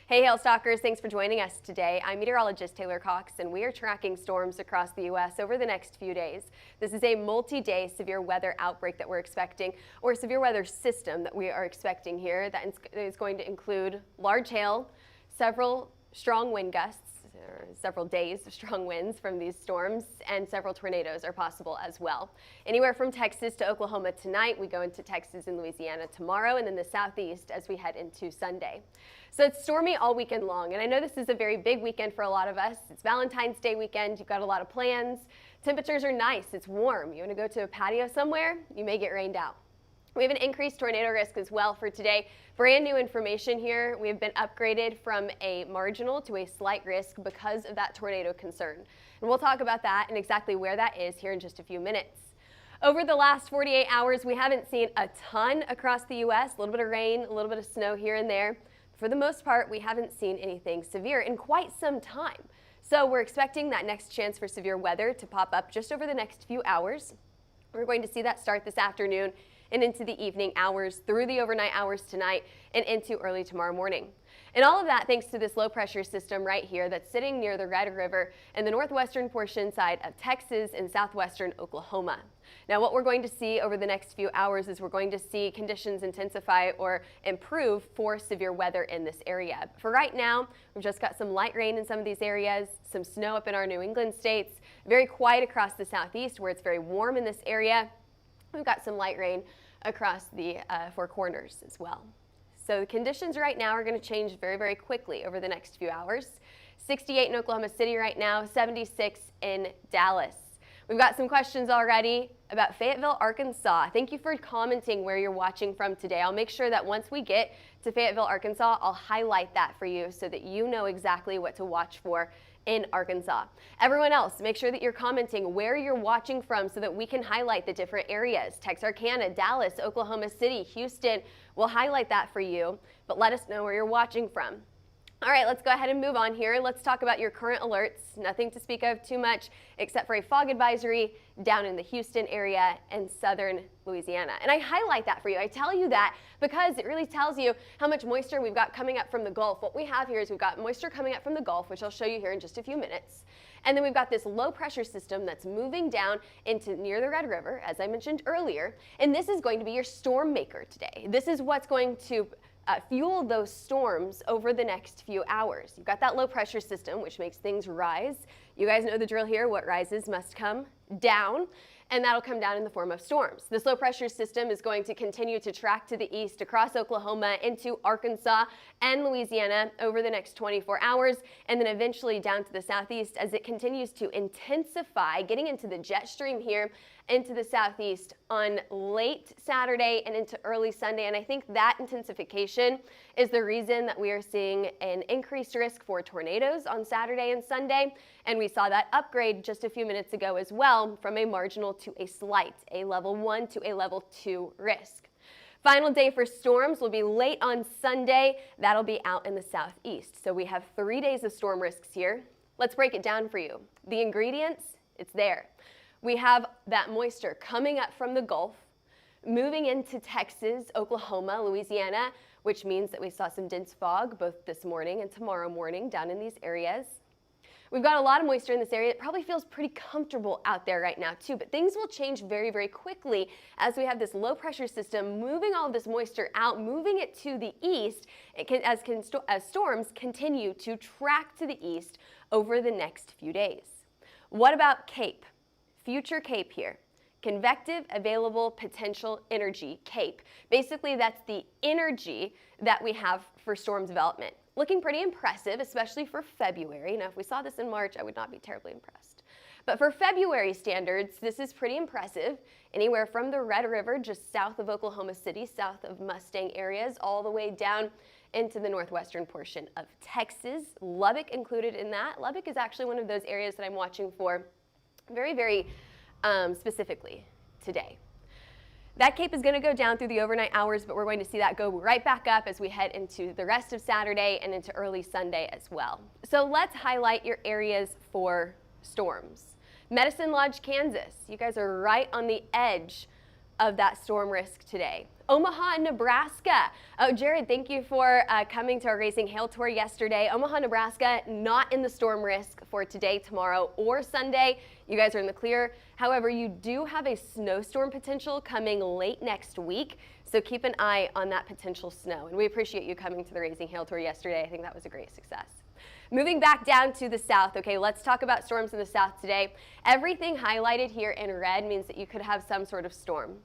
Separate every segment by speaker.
Speaker 1: Hey, Hail Stalkers, thanks for joining us today. I'm meteorologist Taylor Cox, and we are tracking storms across the U.S. over the next few days. This is a multi-day severe weather outbreak that we're expecting, or severe weather system that we are expecting here that is going to include large hail, several strong wind gusts, several days of strong winds from these storms, and several tornadoes are possible as well. Anywhere from Texas to Oklahoma tonight. We go into Texas and Louisiana tomorrow, and then the southeast as we head into Sunday. So it's stormy all weekend long, and I know this is a very big weekend for a lot of us. It's Valentine's Day weekend. You've got a lot of plans. Temperatures are nice. It's warm. You want to go to a patio somewhere? You may get rained out. We have an increased tornado risk as well for today. Brand new information here. We have been upgraded from a marginal to a slight risk because of that tornado concern. And we'll talk about that and exactly where that is here in just a few minutes. Over the last 48 hours, we haven't seen a ton across the U.S. A little bit of rain, a little bit of snow here and there. For the most part, we haven't seen anything severe in quite some time. So we're expecting that next chance for severe weather to pop up just over the next few hours. We're going to see that start this afternoon and into the evening hours, through the overnight hours tonight, and into early tomorrow morning. And all of that thanks to this low pressure system right here that's sitting near the Red River in the northwestern portion side of Texas and southwestern Oklahoma. Now what we're going to see over the next few hours is we're going to see conditions intensify or improve for severe weather in this area. For right now, we've just got some light rain in some of these areas, some snow up in our New England states, very quiet across the southeast where it's very warm in this area. We've got some light rain across the Four Corners as well. So the conditions right now are going to change very, very quickly over the next few hours. 68 in Oklahoma City right now, 76 in Dallas. We've got some questions already about Fayetteville, Arkansas. Thank you for commenting where you're watching from today. I'll make sure that once we get to Fayetteville, Arkansas, I'll highlight that for you so that you know exactly what to watch for in Arkansas. Everyone else, make sure that you're commenting where you're watching from so that we can highlight the different areas. Texarkana, Dallas, Oklahoma City, Houston, we'll highlight that for you, but let us know where you're watching from. All right, let's go ahead and move on here. Let's talk about your current alerts. Nothing to speak of too much except for a fog advisory down in the Houston area and southern Louisiana. And I highlight that for you. I tell you that because it really tells you how much moisture we've got coming up from the Gulf. What we have here is we've got moisture coming up from the Gulf, which I'll show you here in just a few minutes. And then we've got this low pressure system that's moving down into near the Red River, as I mentioned earlier. And this is going to be your storm maker today. This is what's going to fuel those storms over the next few hours. You've got that low pressure system, which makes things rise. You guys know the drill here. What rises must come down, and that'll come down in the form of storms. This low pressure system is going to continue to track to the east across Oklahoma into Arkansas and Louisiana over the next 24 hours, and then eventually down to the southeast as it continues to intensify, getting into the jet stream here into the southeast on late Saturday and into early Sunday. And I think that intensification is the reason that we are seeing an increased risk for tornadoes on Saturday and Sunday. And we saw that upgrade just a few minutes ago as well from a marginal to a slight, a level 1 to a level 2 risk. Final day for storms will be late on Sunday. That'll be out in the southeast. So we have 3 days of storm risks here. Let's break it down for you. The ingredients, it's there. We have that moisture coming up from the Gulf, moving into Texas, Oklahoma, Louisiana, which means that we saw some dense fog both this morning and tomorrow morning down in these areas. We've got a lot of moisture in this area. It probably feels pretty comfortable out there right now too, but things will change very, very quickly as we have this low pressure system moving all of this moisture out, moving it to the east as storms continue to track to the east over the next few days. What about CAPE? Future CAPE here. Convective Available Potential Energy, CAPE. Basically, that's the energy that we have for storm development. Looking pretty impressive, especially for February. Now, if we saw this in March, I would not be terribly impressed. But for February standards, this is pretty impressive. Anywhere from the Red River, just south of Oklahoma City, south of Mustang areas, all the way down into the northwestern portion of Texas. Lubbock included in that. Lubbock is actually one of those areas that I'm watching for very, very specifically today. That CAPE is going to go down through the overnight hours, but we're going to see that go right back up as we head into the rest of Saturday and into early Sunday as well. So let's highlight your areas for storms. Medicine Lodge, Kansas. You guys are right on the edge of that storm risk today. Omaha, Nebraska. Oh, Jared, thank you for coming to our Raising Hail tour yesterday. Omaha, Nebraska, not in the storm risk for today, tomorrow, or Sunday. You guys are in the clear. However, you do have a snowstorm potential coming late next week, so keep an eye on that potential snow. And we appreciate you coming to the Raising Hail tour yesterday. I think that was a great success. Moving back down to the south, okay, let's talk about storms in the south today. Everything highlighted here in red means that you could have some sort of storm.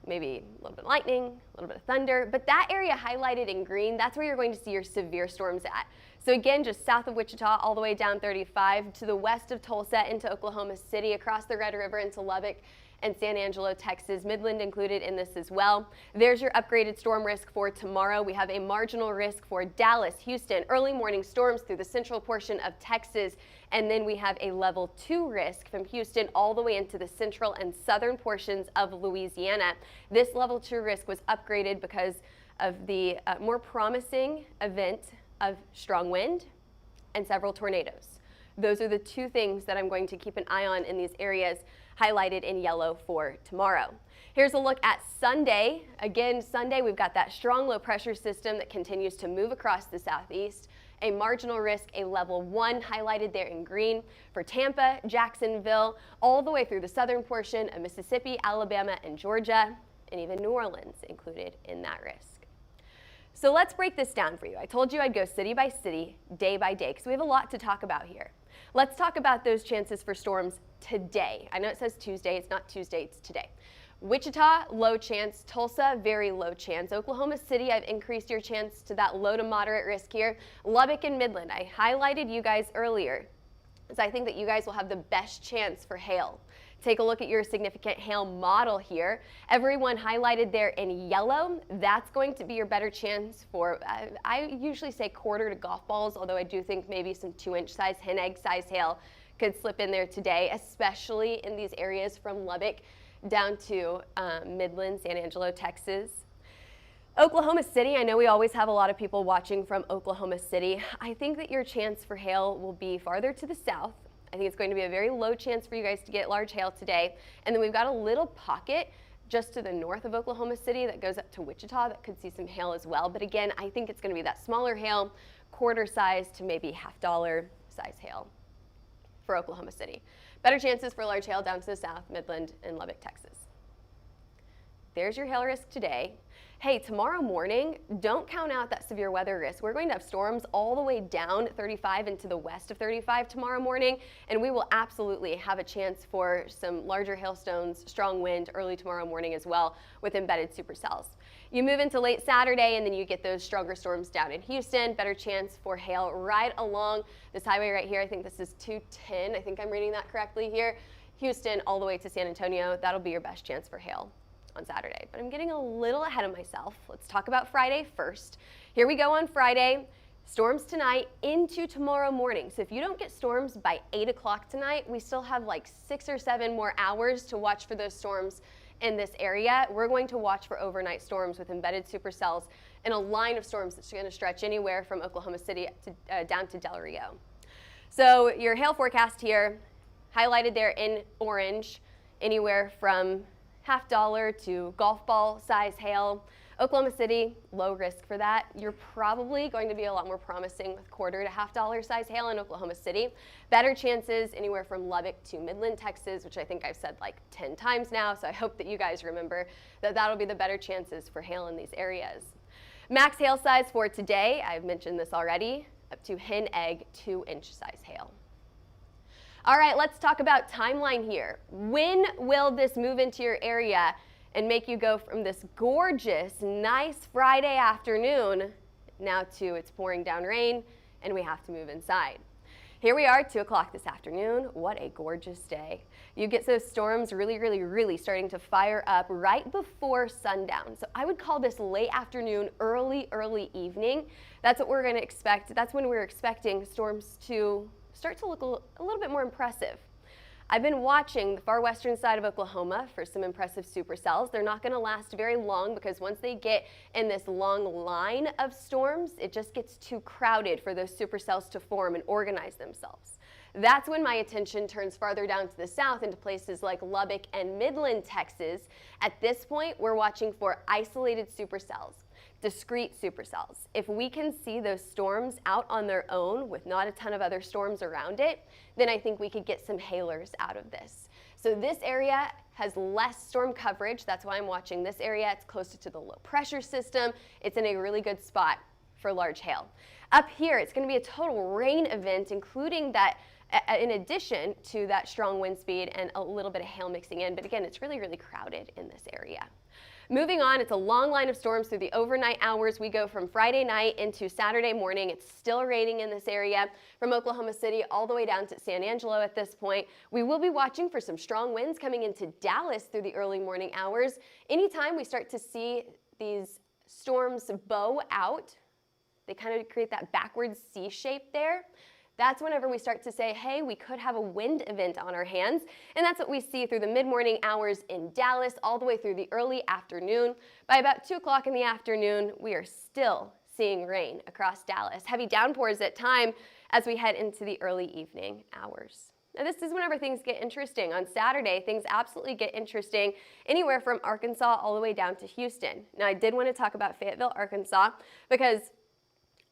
Speaker 1: Maybe a little bit of lightning, a little bit of thunder, but that area highlighted in green, that's where you're going to see your severe storms at. So again, just south of Wichita, all the way down 35 to the west of Tulsa into Oklahoma City, across the Red River into Lubbock and San Angelo, Texas, Midland included in this as well. There's your upgraded storm risk for tomorrow. We have a marginal risk for Dallas, Houston, early morning storms through the central portion of Texas, and then we have a level 2 risk from Houston all the way into the central and southern portions of Louisiana. This level 2 risk was upgraded because of the more promising event of strong wind and several tornadoes. Those are the two things that I'm going to keep an eye on in these areas highlighted in yellow for tomorrow. Here's a look at Sunday. Again, Sunday we've got that strong low pressure system that continues to move across the southeast. A marginal risk, a level 1 highlighted there in green for Tampa, Jacksonville, all the way through the southern portion of Mississippi, Alabama, and Georgia, and even New Orleans included in that risk. So let's break this down for you. I told you I'd go city by city, day by day, because we have a lot to talk about here. Let's talk about those chances for storms today. I know it says Tuesday, it's not Tuesday, it's today. Wichita, low chance. Tulsa, very low chance. Oklahoma City, I've increased your chance to that low to moderate risk here. Lubbock and Midland, I highlighted you guys earlier, as I think that you guys will have the best chance for hail. Take a look at your significant hail model here. Everyone highlighted there in yellow, that's going to be your better chance for, I usually say quarter to golf balls, although I do think maybe some 2-inch size, hen egg size hail could slip in there today, especially in these areas from Lubbock down to Midland, San Angelo, Texas. Oklahoma City, I know we always have a lot of people watching from Oklahoma City. I think that your chance for hail will be farther to the south. I think it's going to be a very low chance for you guys to get large hail today. And then we've got a little pocket just to the north of Oklahoma City that goes up to Wichita that could see some hail as well. But again, I think it's going to be that smaller hail, quarter size to maybe $half size hail for Oklahoma City. Better chances for large hail down to the south, Midland, and Lubbock, Texas. There's your hail risk today. Hey, tomorrow morning, don't count out that severe weather risk. We're going to have storms all the way down 35 into the west of 35 tomorrow morning, and we will absolutely have a chance for some larger hailstones, strong wind early tomorrow morning as well with embedded supercells. You move into late Saturday, and then you get those stronger storms down in Houston. Better chance for hail right along this highway right here. I think this is 210. I think I'm reading that correctly here. Houston all the way to San Antonio. That'll be your best chance for hail on Saturday, but I'm getting a little ahead of myself. Let's talk about Friday first. Here we go on Friday. Storms tonight into tomorrow morning. So if you don't get storms by 8 o'clock tonight, we still have like 6 or 7 more hours to watch for those storms in this area. We're going to watch for overnight storms with embedded supercells and a line of storms that's going to stretch anywhere from Oklahoma City to, down to Del Rio. So your hail forecast here, highlighted there in orange, anywhere from $half to golf ball size hail. Oklahoma City, low risk for that. You're probably going to be a lot more promising with quarter to $half size hail in Oklahoma City. Better chances anywhere from Lubbock to Midland, Texas, which I think I've said like 10 times now, so I hope that you guys remember that that'll be the better chances for hail in these areas. Max hail size for today, I've mentioned this already, up to hen egg 2-inch size hail. All right, let's talk about timeline here. When will this move into your area and make you go from this gorgeous, nice Friday afternoon now to it's pouring down rain and we have to move inside? Here we are, 2 o'clock this afternoon. What a gorgeous day. You get those storms really starting to fire up right before sundown. So I would call this late afternoon, early evening. That's what we're going to expect. That's when we're expecting storms to start to look a little bit more impressive. I've been watching the far western side of Oklahoma for some impressive supercells. They're not going to last very long because once they get in this long line of storms, it just gets too crowded for those supercells to form and organize themselves. That's when my attention turns farther down to the south into places like Lubbock and Midland, Texas. At this point, we're watching for isolated supercells, discrete supercells. If we can see those storms out on their own with not a ton of other storms around it, then I think we could get some hailers out of this. So this area has less storm coverage. That's why I'm watching this area. It's closer to the low pressure system. It's in a really good spot for large hail. Up here, it's going to be a total rain event, including that in addition to that strong wind speed and a little bit of hail mixing in. But again, it's really, really crowded in this area. Moving on, it's a long line of storms through the overnight hours. We go from Friday night into Saturday morning. It's still raining in this area from Oklahoma City all the way down to San Angelo at this point. We will be watching for some strong winds coming into Dallas through the early morning hours. Anytime we start to see these storms bow out, they kind of create that backwards C shape there. That's whenever we start to say, hey, we could have a wind event on our hands. And that's what we see through the mid-morning hours in Dallas all the way through the early afternoon. By about 2 o'clock in the afternoon, we are still seeing rain across Dallas. Heavy downpours at time as we head into the early evening hours. Now this is whenever things get interesting. On Saturday, things absolutely get interesting anywhere from Arkansas all the way down to Houston. Now I did want to talk about Fayetteville, Arkansas, because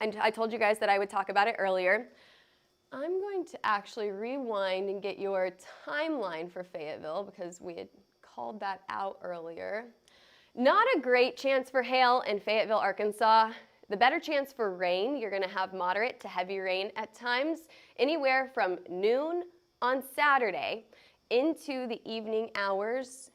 Speaker 1: I told you guys that I would talk about it earlier. I'm going to actually rewind and get your timeline for Fayetteville because we had called that out earlier. Not a great chance for hail in Fayetteville, Arkansas. The better chance for rain, you're going to have moderate to heavy rain at times, anywhere from noon on Saturday into the evening hours.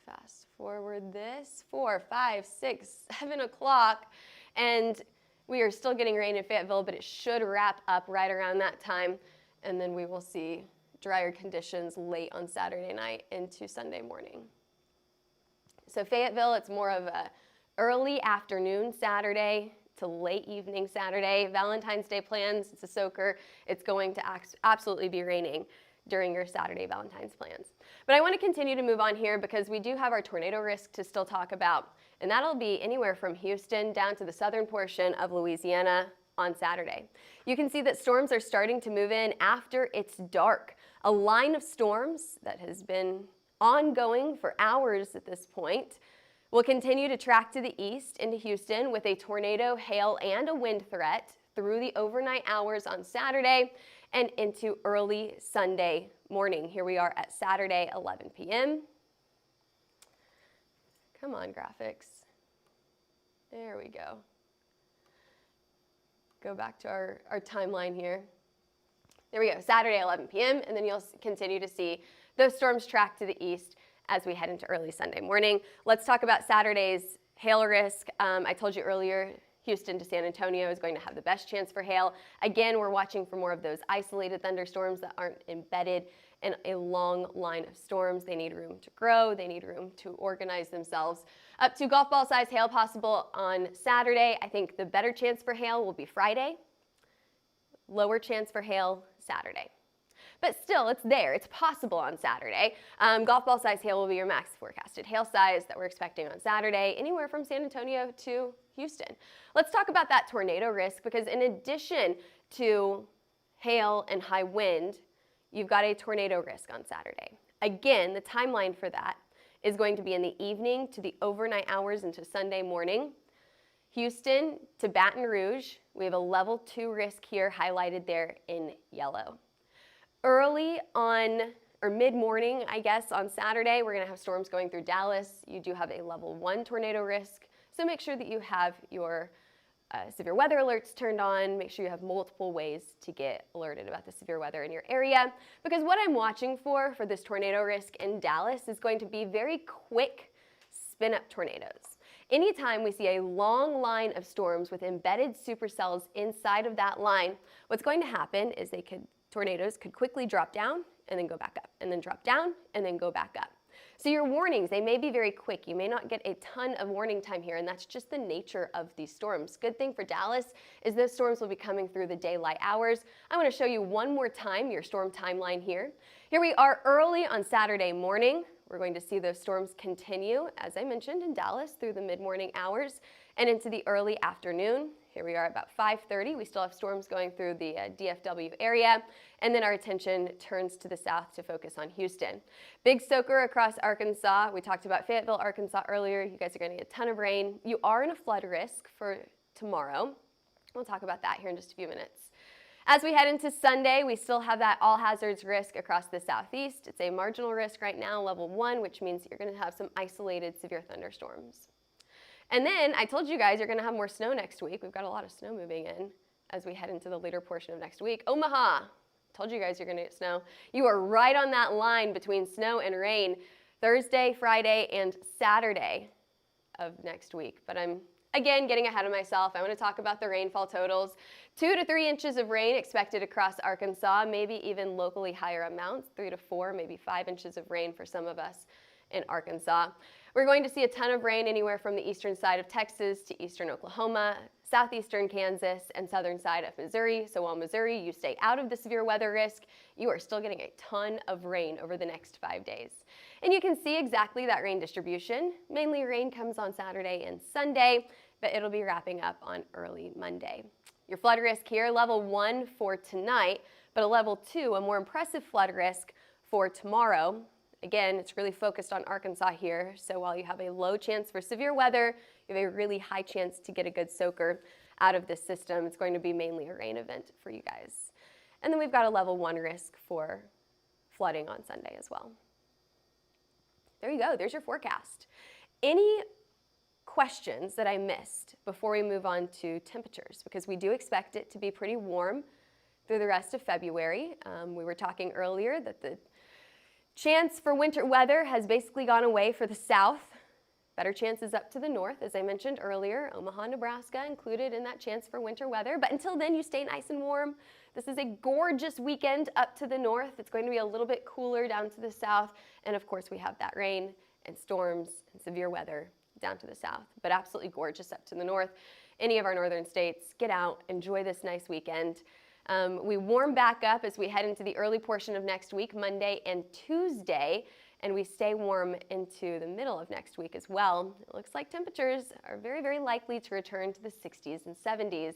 Speaker 1: Fast forward this, 4, 5, 6, 7 o'clock, and we are still getting rain in Fayetteville, but it should wrap up right around that time, and then we will see drier conditions late on Saturday night into Sunday morning. So Fayetteville, it's more of a early afternoon Saturday to late evening Saturday. Valentine's Day plans, it's a soaker. It's going to absolutely be raining during your Saturday Valentine's plans. But I want to continue to move on here because we do have our tornado risk to still talk about, and that'll be anywhere from Houston down to the southern portion of Louisiana on Saturday. You can see that storms are starting to move in after it's dark. A line of storms that has been ongoing for hours at this point will continue to track to the east into Houston with a tornado, hail, and a wind threat through the overnight hours on Saturday and into early Sunday morning. Here we are at Saturday, 11 p.m. Come on, graphics. There we go. Go back to our timeline here. There we go, Saturday, 11 p.m., and then you'll continue to see those storms track to the east as we head into early Sunday morning. Let's talk about Saturday's hail risk. I told you earlier, Houston to San Antonio is going to have the best chance for hail. Again, we're watching for more of those isolated thunderstorms that aren't embedded in a long line of storms. They need room to grow. They need room to organize themselves. Up to golf ball size hail possible on Saturday. I think the better chance for hail will be Friday. Lower chance for hail Saturday. But still, it's there. It's possible on Saturday. Golf ball size hail will be your max forecasted hail size that we're expecting on Saturday, anywhere from San Antonio to Houston. Let's talk about that tornado risk because in addition to hail and high wind, you've got a tornado risk on Saturday. Again, the timeline for that is going to be in the evening to the overnight hours into Sunday morning. Houston to Baton Rouge, we have a level 2 risk here highlighted there in yellow. Early on, or mid-morning, I guess, on Saturday, we're going to have storms going through Dallas. You do have a level 1 tornado risk, so make sure that you have your severe weather alerts turned on. Make sure you have multiple ways to get alerted about the severe weather in your area, because what I'm watching for this tornado risk in Dallas is going to be very quick spin-up tornadoes. Anytime we see a long line of storms with embedded supercells inside of that line, what's going to happen is tornadoes could quickly drop down and then go back up, and then drop down and then go back up. So your warnings, they may be very quick. You may not get a ton of warning time here, and that's just the nature of these storms. Good thing for Dallas is those storms will be coming through the daylight hours. I want to show you one more time your storm timeline here. Here we are early on Saturday morning. We're going to see those storms continue, as I mentioned, in Dallas through the mid-morning hours and into the early afternoon. Here we are at about 5:30. We still have storms going through the DFW area, and then our attention turns to the south to focus on Houston. Big soaker across Arkansas. We talked about Fayetteville, Arkansas earlier. You guys are going to get a ton of rain. You are in a flood risk for tomorrow. We'll talk about that here in just a few minutes. As we head into Sunday, we still have that all hazards risk across the southeast. It's a marginal risk right now, level 1, which means you're going to have some isolated severe thunderstorms. And then I told you guys you're going to have more snow next week. We've got a lot of snow moving in as we head into the later portion of next week. Omaha, told you guys you're going to get snow. You are right on that line between snow and rain Thursday, Friday, and Saturday of next week. But I'm, again, getting ahead of myself. I want to talk about the rainfall totals. 2 to 3 inches of rain expected across Arkansas, maybe even locally higher amounts, 3 to 4, maybe 5 inches of rain for some of us in Arkansas. We're going to see a ton of rain anywhere from the eastern side of Texas to eastern Oklahoma, southeastern Kansas, and southern side of Missouri. So while Missouri, you stay out of the severe weather risk, you are still getting a ton of rain over the next 5 days. And you can see exactly that rain distribution. Mainly rain comes on Saturday and Sunday, but it'll be wrapping up on early Monday. Your flood risk here, level 1 for tonight, but a level 2, a more impressive flood risk for tomorrow. Again, it's really focused on Arkansas here, so while you have a low chance for severe weather, you have a really high chance to get a good soaker out of this system. It's going to be mainly a rain event for you guys. And then we've got a level 1 risk for flooding on Sunday as well. There you go, there's your forecast. Any questions that I missed before we move on to temperatures? Because we do expect it to be pretty warm through the rest of February. We were talking earlier that the chance for winter weather has basically gone away for the south. Better chances up to the north, as I mentioned earlier. Omaha, Nebraska included in that chance for winter weather. But until then, you stay nice and warm. This is a gorgeous weekend up to the north. It's going to be a little bit cooler down to the south. And of course, we have that rain and storms and severe weather down to the south. But absolutely gorgeous up to the north. Any of our northern states, get out, enjoy this nice weekend. We warm back up as we head into the early portion of next week, Monday and Tuesday, and we stay warm into the middle of next week as well. It looks like temperatures are very, very likely to return to the 60s and 70s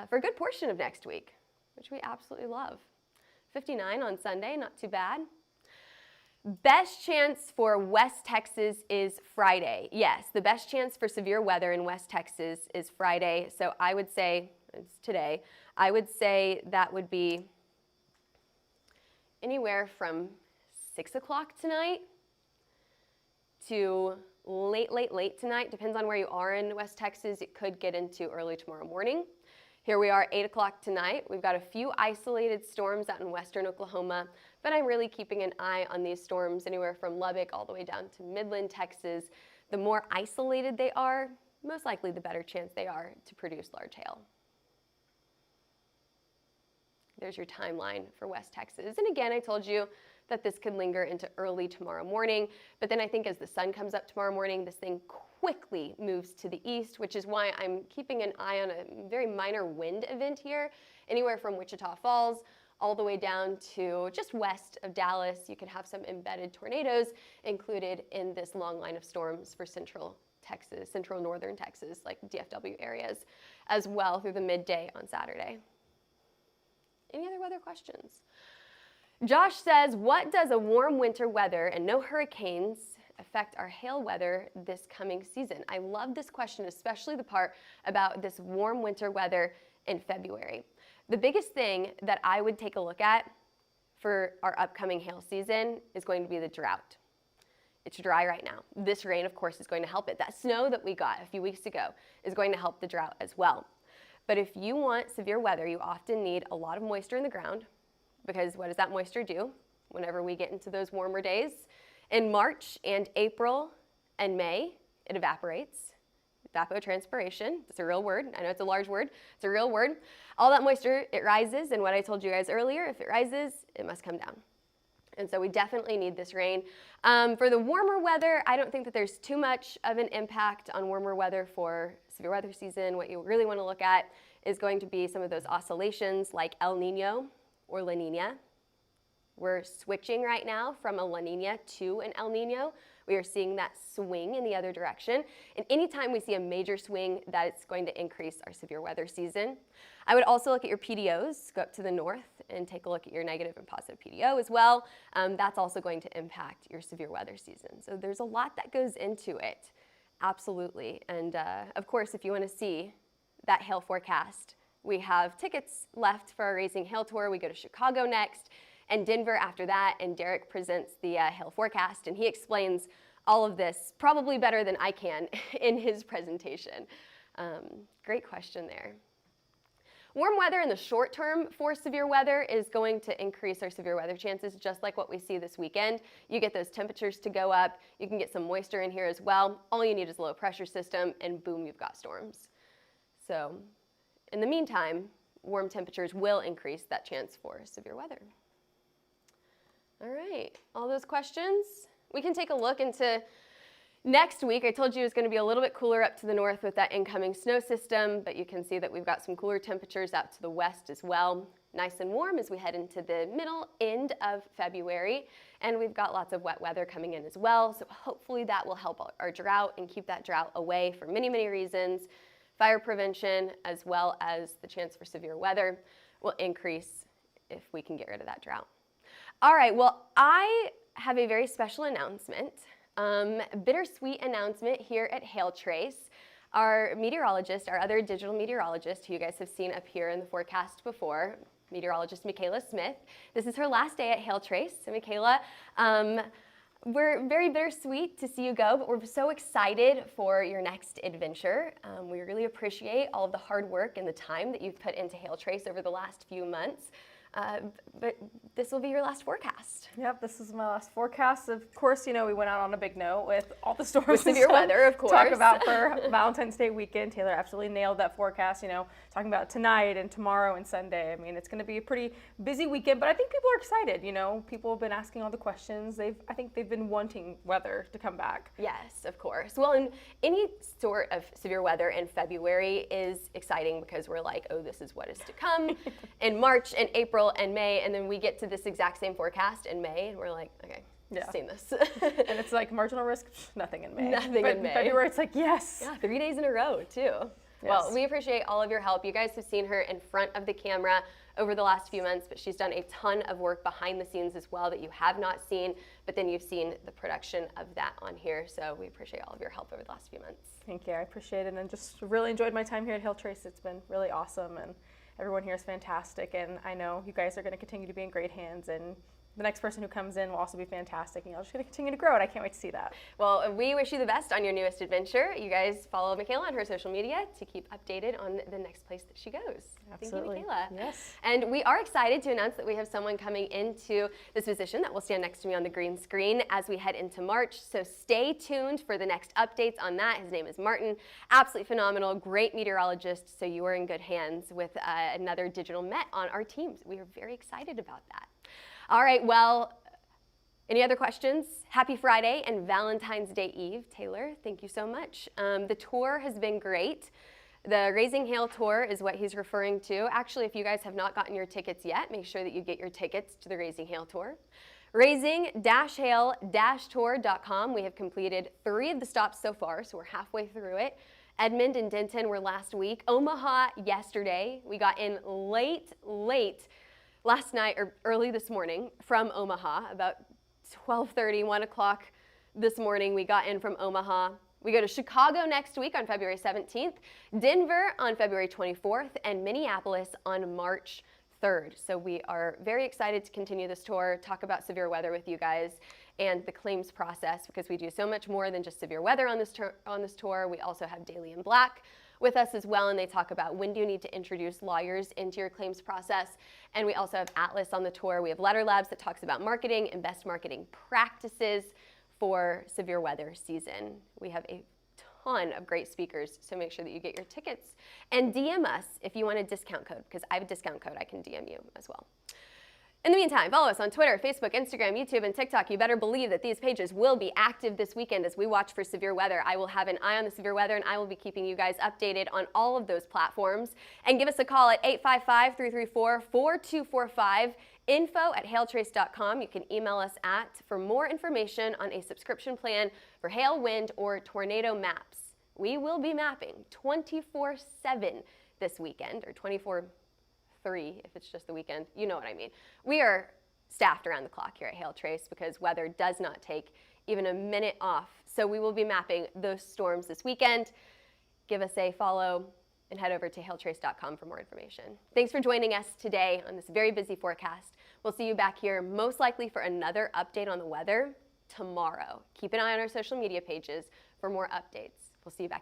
Speaker 1: for a good portion of next week, which we absolutely love. 59 on Sunday, not too bad. Best chance for West Texas is Friday. Yes, the best chance for severe weather in West Texas is Friday, so I would say, it's today, I would say that would be anywhere from 6 o'clock tonight to late tonight. Depends on where you are in West Texas. It could get into early tomorrow morning. Here we are, 8 o'clock tonight. We've got a few isolated storms out in western Oklahoma, but I'm really keeping an eye on these storms anywhere from Lubbock all the way down to Midland, Texas. The more isolated they are, most likely the better chance they are to produce large hail. There's your timeline for West Texas. And again, I told you that this could linger into early tomorrow morning, but then I think as the sun comes up tomorrow morning, this thing quickly moves to the east, which is why I'm keeping an eye on a very minor wind event here, anywhere from Wichita Falls all the way down to just west of Dallas. You can have some embedded tornadoes included in this long line of storms for central Texas, central northern Texas, like DFW areas, as well through the midday on Saturday. Any other weather questions? Josh says, what does a warm winter weather and no hurricanes affect our hail weather this coming season? I love this question, especially the part about this warm winter weather in February. The biggest thing that I would take a look at for our upcoming hail season is going to be the drought. It's dry right now. This rain, of course, is going to help it. That snow that we got a few weeks ago is going to help the drought as well. But if you want severe weather, you often need a lot of moisture in the ground, because what does that moisture do whenever we get into those warmer days? In March and April and May, it evaporates. Evapotranspiration, it's a real word. I know it's a large word. It's a real word. All that moisture, it rises, and what I told you guys earlier, if it rises, it must come down. And so we definitely need this rain. For the warmer weather, I don't think that there's too much of an impact on warmer weather for severe weather season. What you really want to look at is going to be some of those oscillations like El Nino or La Nina. We're switching right now from a La Nina to an El Nino, we are seeing that swing in the other direction. And anytime we see a major swing, that it's going to increase our severe weather season. I would also look at your PDOs, go up to the north and take a look at your negative and positive PDO as well. That's also going to impact your severe weather season. So there's a lot that goes into it, absolutely. And of course, if you want to see that hail forecast, we have tickets left for our Raising Hail Tour. We go to Chicago next and Denver after that, and Derek presents the hail forecast, and he explains all of this probably better than I can in his presentation. Great question there. Warm weather in the short term for severe weather is going to increase our severe weather chances, just like what we see this weekend. You get those temperatures to go up. You can get some moisture in here as well. All you need is a low pressure system, and boom, you've got storms. So in the meantime, warm temperatures will increase that chance for severe weather. All right, all those questions? We can take a look into next week. I told you it was going to be a little bit cooler up to the north with that incoming snow system, but you can see that we've got some cooler temperatures out to the west as well. Nice and warm as we head into the middle end of February, and we've got lots of wet weather coming in as well, so hopefully that will help our drought and keep that drought away for many, many reasons. Fire prevention as well as the chance for severe weather will increase if we can get rid of that drought. All right, well, I have a very special announcement. Bittersweet announcement here at HailTrace. Our meteorologist, our other digital meteorologist, who you guys have seen up here in the forecast before, meteorologist Mikayla Smith. This is her last day at HailTrace. So Mikayla, we're very bittersweet to see you go, but we're so excited for your next adventure. We really appreciate all of the hard work and the time that you've put into HailTrace over the last few months. But this will be your last forecast.
Speaker 2: Yep, this is my last forecast. Of course, you know, we went out on a big note with all the storms.
Speaker 1: With severe weather, of course.
Speaker 2: Talk about for Valentine's Day weekend. Taylor absolutely nailed that forecast, you know, talking about tonight and tomorrow and Sunday. I mean, it's going to be a pretty busy weekend, but I think people are excited, you know. People have been asking all the questions. I think they've been wanting weather to come back.
Speaker 1: Yes, of course. Well, and any sort of severe weather in February is exciting because we're like, oh, this is what is to come in March and April and May, and then we get to this exact same forecast in May, and we're like, okay,
Speaker 2: yeah,
Speaker 1: seen this.
Speaker 2: And it's like marginal risk, nothing in May.
Speaker 1: Nothing in May.
Speaker 2: February, it's like, yes.
Speaker 1: Yeah, 3 days in a row, too. Yes. Well, we appreciate all of your help. You guys have seen her in front of the camera over the last few months, but she's done a ton of work behind the scenes as well that you have not seen, but then you've seen the production of that on here, so we appreciate all of your help over the last few months.
Speaker 2: Thank you, I appreciate it, and just really enjoyed my time here at HailTrace. It's been really awesome, and everyone here is fantastic, and I know you guys are going to continue to be in great hands, and the next person who comes in will also be fantastic, and y'all just going to continue to grow it. I can't wait to see that.
Speaker 1: Well, we wish you the best on your newest adventure. You guys follow Mikayla on her social media to keep updated on the next place that she goes.
Speaker 2: Absolutely.
Speaker 1: Thank you, Mikayla.
Speaker 2: Yes.
Speaker 1: And we are excited to announce that we have someone coming into this position that will stand next to me on the green screen as we head into March. So stay tuned for the next updates on that. His name is Martin. Absolutely phenomenal, great meteorologist. So you are in good hands with another digital Met on our team. We are very excited about that. All right, well, any other questions? Happy Friday and Valentine's Day Eve. Taylor, thank you so much. The tour has been great. The Raising Hail Tour is what he's referring to. Actually, if you guys have not gotten your tickets yet, make sure that you get your tickets to the Raising Hail Tour. Raising-hail-tour.com. We have completed 3 of the stops so far, so we're halfway through it. Edmond and Denton were last week. Omaha yesterday. We got in late last night or early this morning from Omaha, about 12:30, 1 o'clock this morning we got in from Omaha. We go to Chicago next week on February 17th, Denver on February 24th, and Minneapolis on March 3rd. So we are very excited to continue this tour, talk about severe weather with you guys and the claims process, because we do so much more than just severe weather on this tour. We also have Daily in Black with us as well, and they talk about when do you need to introduce lawyers into your claims process. And we also have Atlas on the tour. We have Letter Labs that talks about marketing and best marketing practices for severe weather season. We have a ton of great speakers, so make sure that you get your tickets and DM us if you want a discount code, because I have a discount code I can DM you as well. In the meantime, follow us on Twitter, Facebook, Instagram, YouTube, and TikTok. You better believe that these pages will be active this weekend as we watch for severe weather. I will have an eye on the severe weather, and I will be keeping you guys updated on all of those platforms. And give us a call at 855-334-4245, info@hailtrace.com. You can email us for more information on a subscription plan for hail, wind, or tornado maps. We will be mapping 24/7 this weekend, or 24/3 if it's just the weekend. You know what I mean. We are staffed around the clock here at HailTrace because weather does not take even a minute off. So we will be mapping those storms this weekend. Give us a follow and head over to hailtrace.com for more information. Thanks for joining us today on this very busy forecast. We'll see you back here most likely for another update on the weather tomorrow. Keep an eye on our social media pages for more updates. We'll see you back